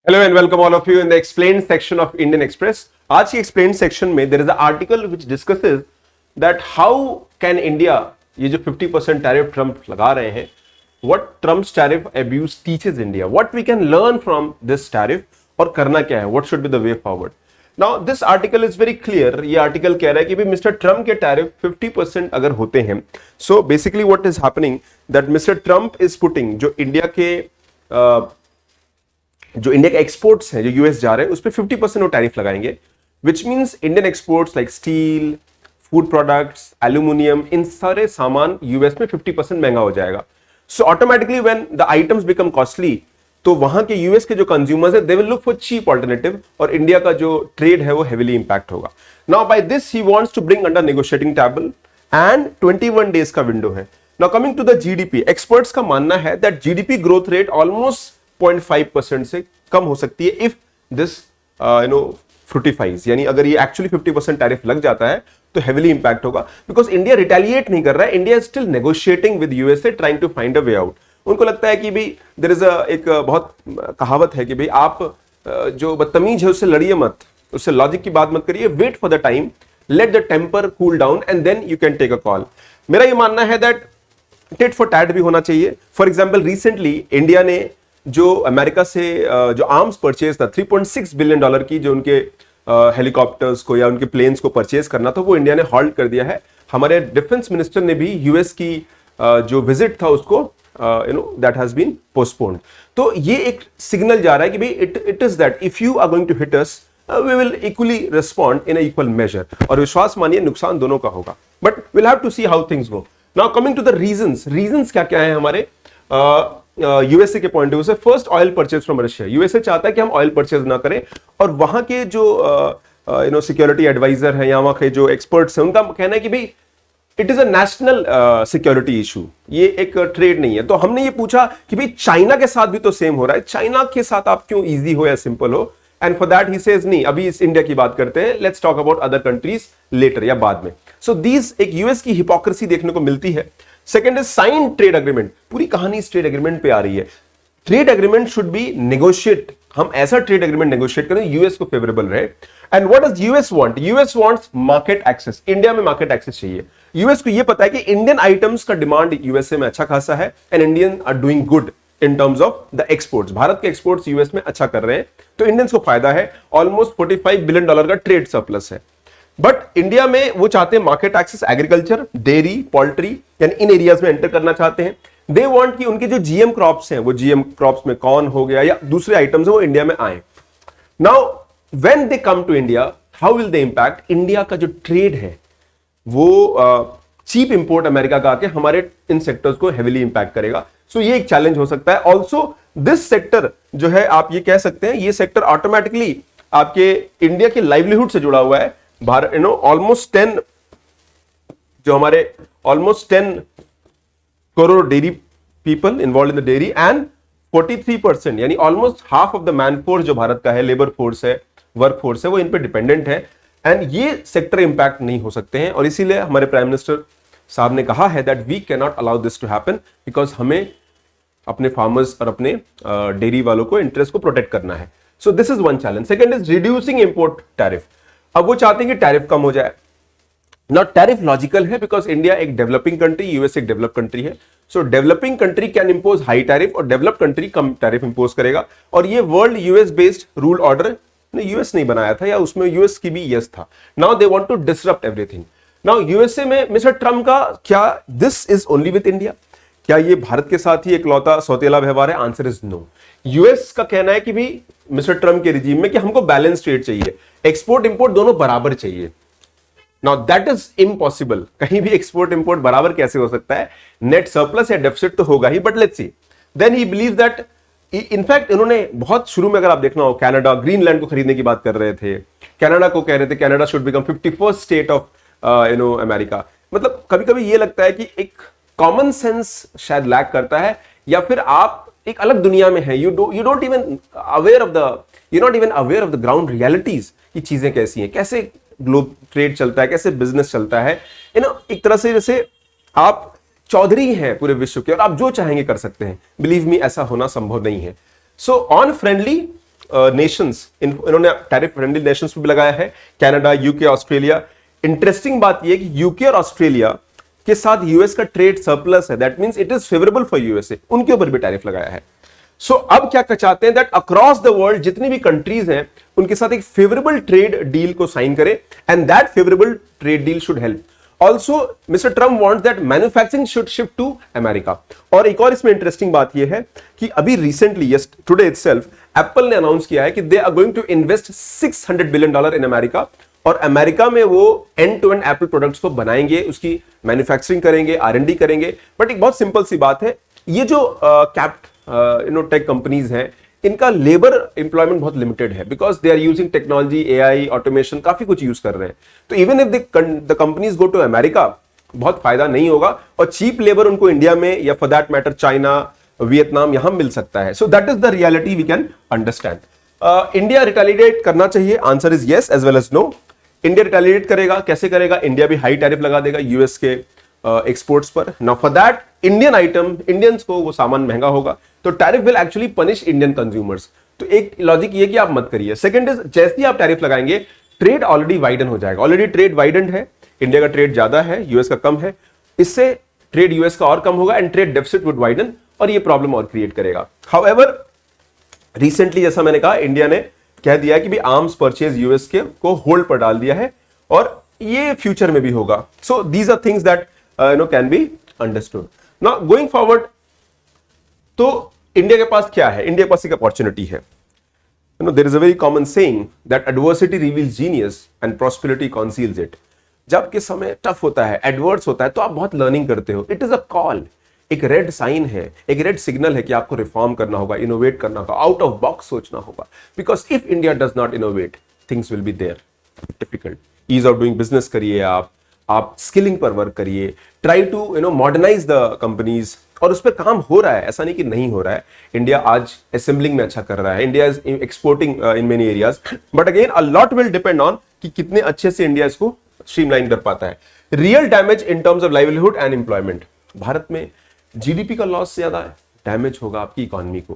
Hello and welcome all of you in the explained section of Indian Express. आज की explained section में there is an article which discusses that how can India ये जो 50% tariff Trump लगा रहे हैं, what Trump's tariff abuse teaches India, what we can learn from this tariff और करना क्या है, what should be the way forward. Now this article is very clear. ये article कह रहा है कि भी मिस्टर ट्रम्प के tariff 50% अगर होते हैं, so basically what is happening that mister Trump is putting जो इंडिया के एक्सपोर्ट्स हैं जो यूएस जा रहे हैं उस पर 50% वो टैरिफ लगाएंगे, which means Indian exports like steel, food products, aluminium, इन सारे सामान यूएस में 50% महंगा हो जाएगा. So automatically when the items become costly, तो वहां के यूएस के जो कंज्यूमर्स है they will look for cheap alternative और इंडिया का जो ट्रेड है वो हेविली इंपैक्ट होगा. Now by this he wants to bring under negotiating table and 21 days का विंडो है. Now coming to the GDP, experts का मानना है that GDP growth rate almost 0.5% से कम हो सकती है इफ दिस फ्रूटिफाइज, यानी अगर ये एक्चुअली 50% टैरिफ लग जाता है तो हेविली इंपैक्ट होगा, बिकॉज इंडिया रिटेलिएट नहीं कर रहा है. India is still negotiating with USA, trying to find a way out. उनको लगता है कि भाई देयर इज एक बहुत कहावत है कि भाई आप जो बदतमीज है उससे लड़िए मत, उससे लॉजिक की बात मत करिए, wait for the time, let the temper cool down and then you can take a call. मेरा ये मानना है दैट टिट फॉर टैट भी होना चाहिए. फॉर एग्जाम्पल रिसेंटली इंडिया ने जो अमेरिका से जो आर्म्स परचेज था $3.6 बिलियन की, जो उनके हेलीकॉप्टर्स को या उनके प्लेन्स को परचेज करना था, वो इंडिया ने हॉल्ट कर दिया है. हमारे डिफेंस मिनिस्टर ने भी यूएस की जो विजिट था उसको दैट हैज बीन पोस्टपोन्ड. तो ये एक सिग्नल जा रहा है कि भाई it is that if you are going to hit us we will equally respond in equal measure. और विश्वास मानिए नुकसान दोनों का होगा, but will have to see how things go. Now coming to the reasons क्या क्या है हमारे यूएसए के पॉइंट ऑफ व्यू से. First, oil purchase from Russia. USA चाहता है कि हम ऑयल परचेज ना करें, और वहां के जो सिक्योरिटी एडवाइजर हैं या वहां के जो एक्सपर्ट्स हैं उनका कहना है कि भाई it is a national security issue, ये एक ट्रेड नहीं है. तो हमने ये पूछा कि भाई चाइना के साथ भी तो सेम हो रहा है, चाइना के साथ आप क्यों इजी हो या सिंपल हो. And for that he says नहीं, अभी इस इंडिया की बात करते हैं, let's talk about other countries later या बाद में. सो दीज एक यूएस की हिपोक्रेसी देखने को मिलती है. Second is sign trade agreement. पूरी कहानी इस ट्रेड एग्रीमेंट पे आ रही है. Trade agreement should be negotiate, हम ऐसा ट्रेड एग्रीमेंट नेगोशिएट करें यूएस को फेवरेबल रहे. And what does US want? US wants market access. India में मार्केट एक्सेस चाहिए. यूएस को यह पता है कि इंडियन आइटम्स का डिमांड यूएसए में अच्छा खासा है and Indian are doing good in terms of the exports. भारत के एक्सपोर्ट्स यूएस में अच्छा कर रहे हैं, तो इंडियंस को फायदा है. ऑलमोस्ट $45 बिलियन का ट्रेड सरप्लस है. बट इंडिया में वो चाहते हैं market access, agriculture, dairy, poultry, यानी इन एरियाज में एंटर करना चाहते हैं. दे वांट कि उनके जो जीएम क्रॉप्स हैं, वो जीएम क्रॉप्स में कॉर्न हो गया या दूसरे आइटम्स हैं, वो इंडिया में आए. Now when they come to India, how will they impact? India का जो ट्रेड है वो चीप इंपोर्ट अमेरिका का आके हमारे इन सेक्टर्स को हेविली इंपैक्ट करेगा. सो ये एक चैलेंज हो सकता है. ऑल्सो दिस सेक्टर जो है, आप ये कह सकते हैं, ये सेक्टर ऑटोमेटिकली आपके इंडिया के लाइवलीहुड से जुड़ा हुआ है. Bharat almost 10 crore dairy people involve in the dairy and 43% यानी almost half of the man force जो भारत का है, लेबर फोर्स है, वर्क फोर्स है, वो इन पे डिपेंडेंट है. एंड ये सेक्टर इंपैक्ट नहीं हो सकते हैं, और इसीलिए हमारे प्राइम मिनिस्टर साहब ने कहा है that we can not allow this to happen, because हमें अपने फार्मर्स और अपने डेयरी वालों को इंटरेस्ट को प्रोटेक्ट करना है. So this is one challenge. Second is reducing import tariff. अब वो चाहते हैं कि टैरिफ कम हो जाए. नाउ टैरिफ लॉजिकल है बिकॉज इंडिया एक डेवलपिंग कंट्री, यूएस एक डेवलप कंट्री है. So developing country can impose high tariff और डेवलप कंट्री कम टैरिफ इंपोज करेगा. और ये world US based rule order US नहीं बनाया था, या उसमें यूएस की भी यस था. Now they want to disrupt everything. Now USA में मिस्टर ट्रम्प का क्या this is only with India? क्या ये भारत के साथ ही एक लौता सौतेला व्यवहार है? Answer is no. यूएस का कहना है कि भी मिस्टर ट्रम्प के रिजीम में कि हमको बैलेंस ट्रेड चाहिए, एक्सपोर्ट इंपोर्ट दोनों बराबर चाहिए. Now that is impossible. कहीं भी एक्सपोर्ट इंपोर्ट बराबर कैसे हो सकता है? नेट सरप्लस या डेफिसिट तो होगा ही, but let's see. Then he believe that, in fact इन्होंने बहुत शुरू में अगर आप देखना हो, कनाडा, ग्रीनलैंड को खरीदने की बात कर रहे थे. कनाडा को कह रहे थे Canada should become 51st state of America. मतलब कभी कभी ये लगता है कि एक कॉमन सेंस शायद लैक करता है, या फिर आप एक अलग दुनिया में है. You don't even aware of the, you not even aware of the ground realities की चीजें कैसी हैं, कैसे ग्लोब ट्रेड चलता है, कैसे बिजनेस चलता है. एक तरह से जैसे आप चौधरी हैं पूरे विश्व के और आप जो चाहेंगे कर सकते हैं. बिलीव मी, ऐसा होना संभव नहीं है. सो ऑन फ्रेंडली नेशंस इन्होंने टैरिफ फ्रेंडली नेशंस पे भी लगाया है, कनाडा, यूके, ऑस्ट्रेलिया। इंटरेस्टिंग बात यह कि यूके और ऑस्ट्रेलिया के साथ यूएस का ट्रेड सरप्लस है, that means it is favourable for USA, उनके ऊपर भी टैरिफ लगाया है। सो अब क्या चाहते हैं दैट अक्रॉस द वर्ल्ड जितनी भी कंट्रीज हैं उनके साथ एक फेवरेबल ट्रेड डील को साइन करे, and that favourable trade deal should help also mister Trump wants that manufacturing should shift to America. और एक और इसमें इंटरेस्टिंग बात यह है कि अभी रिसेंटली टुडे इटसेल्फ एप्पल ने अनाउंस किया है कि they are going to invest $600 billion in America, और अमेरिका में वो end to end Apple products को बनाएंगे, उसकी मैन्युफैक्चरिंग करेंगे, R&D करेंगे। बट एक बहुत सिंपल सी बात है, ये जो कैप्ड टेक कंपनीज हैं इनका लेबर एम्प्लॉयमेंट बहुत लिमिटेड है, because they are using technology, AI, automation, काफी कुछ यूज कर रहे हैं। तो even if the companies go to America बहुत फायदा नहीं होगा, और चीप लेबर उनको इंडिया में या for that matter China, Vietnam यहां मिल सकता है। So that is the reality we can understand. India retaliate करना चाहिए, answer is yes as well as no. India retaliate करेगा, कैसे करेगा? इंडिया भी हाई टैरिफ लगा देगा यूएस के एक्सपोर्ट्स पर। Now for that Indian item, Indians को वो सामान महंगा होगा, तो tariff will actually punish Indian consumers. तो एक लॉजिक ये कि आप मत करिए। सेकंड इज, जैसे ही आप टैरिफ लगाएंगे ट्रेड ऑलरेडी वाइडन हो जाएगा। ऑलरेडी ट्रेड वाइडन है, इंडिया का ट्रेड ज्यादा है, यूएस का कम है, इससे ट्रेड यूएस का और कम होगा and trade deficit would widen, और ये प्रॉब्लम और क्रिएट करेगा। हाउएवर रिसेंटली जैसा मैंने कहा, इंडिया ने कह दिया कि भी आर्म्स परचेज यूएस के को होल्ड पर डाल दिया है, और ये फ्यूचर में भी होगा। So these are things that can be understood. Now going forward, तो इंडिया के पास क्या है? इंडिया के पास एक अपॉर्चुनिटी है। There is a very common saying that adversity reveals genius and prosperity conceals it. जब के समय टफ होता है, एडवर्स होता है, तो आप बहुत लर्निंग करते हो। इट इज अ कॉल, एक रेड साइन है, एक रेड सिग्नल है कि आपको रिफॉर्म करना होगा, इनोवेट करना होगा, आउट ऑफ बॉक्स सोचना होगा। Because if India does not innovate, things will be there difficult. Ease of doing business करिए, आप स्किलिंग पर वर्क करिए, try to modernise the companies, और उस पर काम हो रहा है, ऐसा नहीं कि नहीं हो रहा है। इंडिया आज असेंबलिंग में अच्छा कर रहा है, India is exporting in many areas, but again a lot will depend on कि कितने अच्छे से इंडिया इसको स्ट्रीमलाइन कर पाता है। Real damage in terms of livelihood and employment, Bharat में जीडीपी का लॉस से ज्यादा डैमेज होगा आपकी इकोनॉमी को,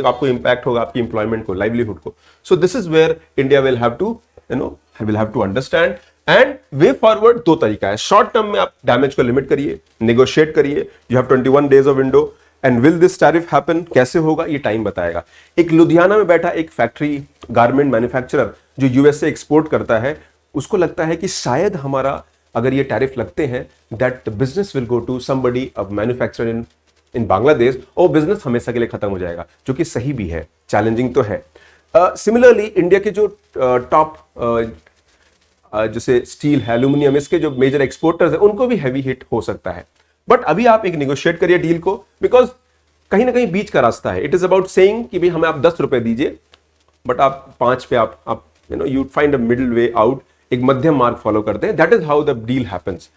आपको इंपैक्ट होगा आपकी एम्प्लॉयमेंट को, लाइवलीहुड को। So this is where India will have to understand, and way forward दो तरीका है। शॉर्ट टर्म में आप डैमेज को लिमिट करिए, नेगोशिएट करिए, you have 21 days of window, and will this tariff happen, कैसे होगा ये टाइम बताएगा। एक लुधियाना में बैठा एक फैक्ट्री गारमेंट मैन्युफैक्चरर जो यूएस से एक्सपोर्ट करता है, उसको लगता है कि शायद हमारा अगर ये टैरिफ लगते हैं that business will go to somebody of manufacturer in Bangladesh, और बिजनेस हमेशा के लिए खत्म हो जाएगा, जो कि सही भी है, चैलेंजिंग तो है। सिमिलरली इंडिया के जो टॉप जैसे स्टील है, एल्यूमिनियम, इसके जो मेजर एक्सपोर्टर्स हैं, उनको भी हैवी हिट हो सकता है। बट अभी आप एक निगोशिएट करिए डील को, बिकॉज कहीं ना कहीं बीच का रास्ता है। इट इज अबाउट सेइंग कि भाई हमें आप 10 रुपए दीजिए, बट आप 5 पे आप you find a middle way out, एक मध्यम मार्ग फॉलो करते हैं। That is how the deal happens.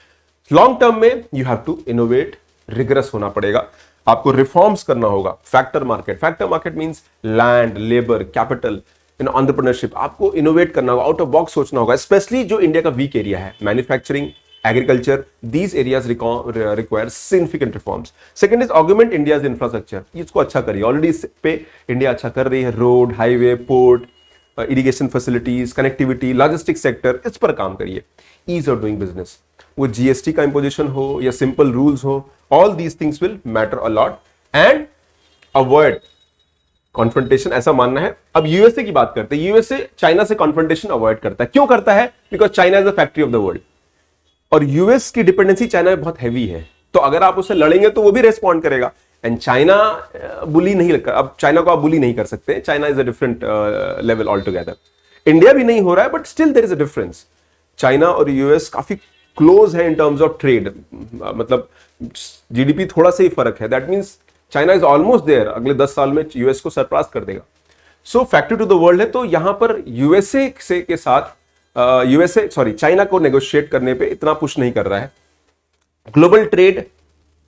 Long term में you have to innovate, rigorous होना पड़ेगा, आपको रिफॉर्म्स करना होगा। Factor market means land, labour, capital, entrepreneurship, आपको इनोवेट करना होगा, आउट ऑफ बॉक्स सोचना होगा। स्पेशली जो इंडिया का वीक एरिया है, manufacturing, agriculture, these areas require significant reforms. Second is augment India's infrastructure, इसको अच्छा करिए। ऑलरेडी इस पे इंडिया अच्छा कर रही है, road, highway, port, irrigation facilities, connectivity, logistic sector, इस पर काम करिए। ईज ऑफ डूइंग बिजनेस, वो जीएसटी का इंपोजिशन हो या सिंपल रूल्स हो, all these things will matter a lot, and avoid confrontation, ऐसा मानना है। अब यूएसए की बात करते हैं, यूएसए चाइना से कॉन्फ्रंटेशन अवॉइड करता है। क्यों करता है? Because China is the factory of the world, और यूएस की डिपेंडेंसी चाइना में बहुत हैवी है। तो अगर आप उससे लड़ेंगे तो वो भी रेस्पॉन्ड करेगा, एंड चाइना बुली नहीं लगता। अब चाइना को आप बुली नहीं कर सकते, China is a different level all together. India भी नहीं हो रहा है, but still there is a difference. China और यूएस काफी क्लोज है इन टर्म्स ऑफ ट्रेड, मतलब जीडीपी थोड़ा सा ही फर्क है। That means China is almost there, अगले 10 साल में यूएस को सरपास कर देगा। So factory to the world है, तो यहां पर यूएसए से के साथ चाइना को नेगोशिएट करने पे इतना पुश नहीं कर रहा है। ग्लोबल ट्रेड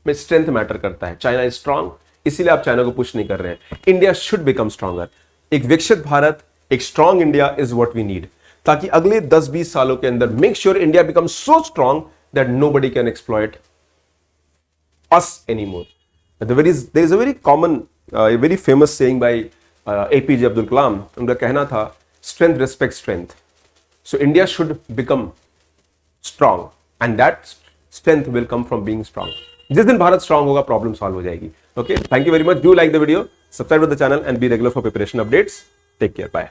में स्ट्रेंथ मैटर करता है, चाइना इज स्ट्रांग, इसीलिए आप चाइना को पुश नहीं कर रहे हैं। India should become stronger. एक विकसित भारत, एक strong India is what we need, ताकि अगले 10-20 सालों के अंदर make sure India become so strong that nobody can exploit us anymore. There is a very common, a very famous saying by APJ Abdul Kalam, उनका कहना था strength respect strength. So India should become strong and that strength will come from being strong. जिस दिन Bharat strong होगा, problem solve हो जाएगी. Okay, thank you very much. Do like the video, subscribe to the channel and be regular for preparation updates. Take care. Bye.